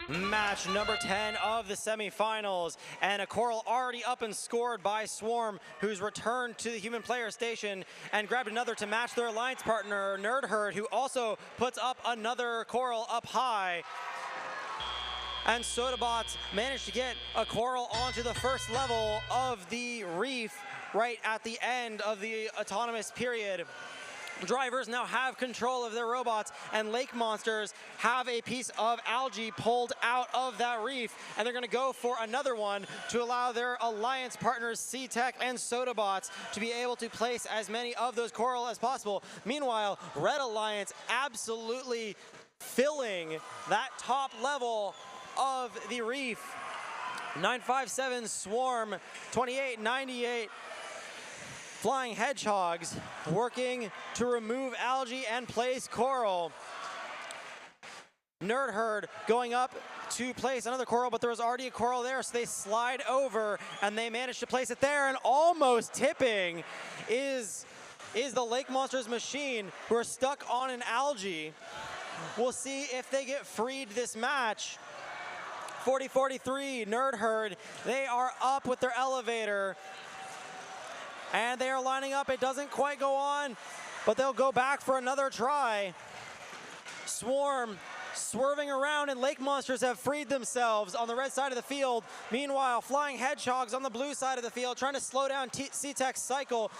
Match number 10 of the semifinals, and a coral already up and scored by Swarm, who's returned to the human player station and grabbed another to match their alliance partner, Nerdherd, who also puts up another coral up high. And Sodabots managed to get a coral onto the first level of the reef right at the end of the autonomous period. Drivers now have control of their robots, and lake monsters have a piece of algae pulled out of that reef, and they're going to go for another one to allow their alliance partners C-Tech and Sodabots to be able to place as many of those coral as possible. Meanwhile, Red Alliance absolutely filling that top level of the reef. 957 Swarm, 2898 Flying Hedgehogs working to remove algae and place coral. Nerdherd going up to place another coral, but there was already a coral there, so they slide over and they manage to place it there, and almost tipping is the Lake Monsters machine, who are stuck on an algae. We'll see if they get freed this match. 40-43, Nerdherd, they are up with their elevator. And they are lining up. It doesn't quite go on, but they'll go back for another try. Swarm swerving around, and Lake Monsters have freed themselves on the red side of the field. Meanwhile, Flying Hedgehogs on the blue side of the field, trying to slow down C-Tech's cycle.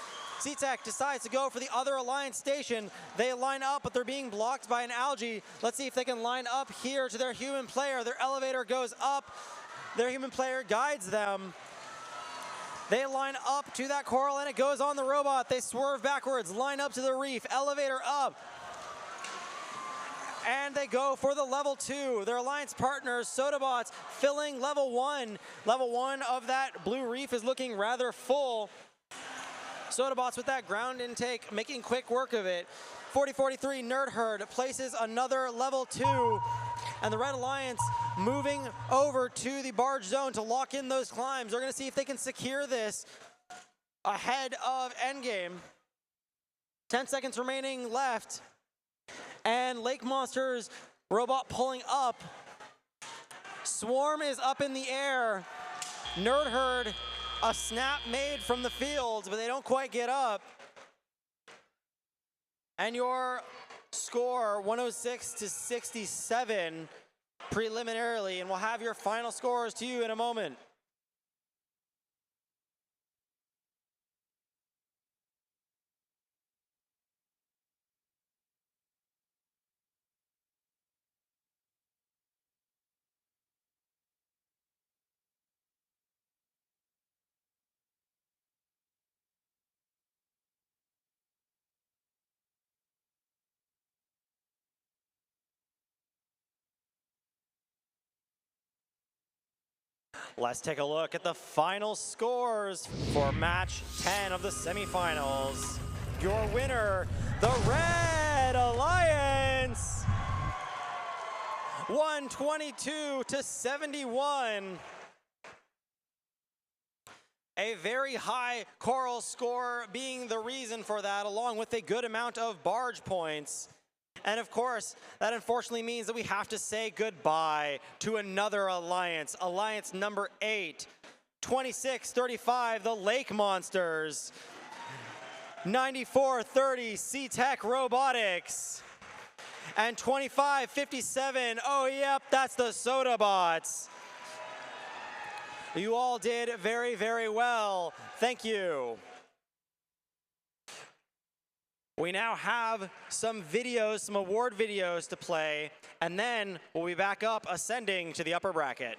C-Tech decides to go for the other alliance station. They line up, but they're being blocked by an algae. Let's see if they can line up here to their human player. Their elevator goes up. Their human player guides them. They line up to that coral, and it goes on the robot. They swerve backwards, line up to the reef, elevator up. And they go for the level 2. Their alliance partners, Sodabots, filling level 1. Level 1 of that blue reef is looking rather full. Sodabots with that ground intake, making quick work of it. 40-43, Nerdherd places another level 2. And the Red Alliance moving over to the barge zone to lock in those climbs. They're going to see if they can secure this ahead of endgame. 10 seconds remaining left. And Lake Monsters robot pulling up. Swarm is up in the air. Nerdherd, a snap made from the field, but they don't quite get up. And your score, 106-67 preliminarily, and we'll have your final scores to you in a moment. Let's take a look at the final scores for match 10 of the semifinals. Your winner, the Red Alliance, 122-71. A very high coral score being the reason for that, along with a good amount of barge points. And of course, that unfortunately means that we have to say goodbye to another alliance, alliance number 8. 26-35, the Lake Monsters. 94-30, C-Tech Robotics. And 25-57, oh yep, that's the Sodabots. You all did very, very well. Thank you. We now have some videos, some award videos to play, and then we'll be back up ascending to the upper bracket.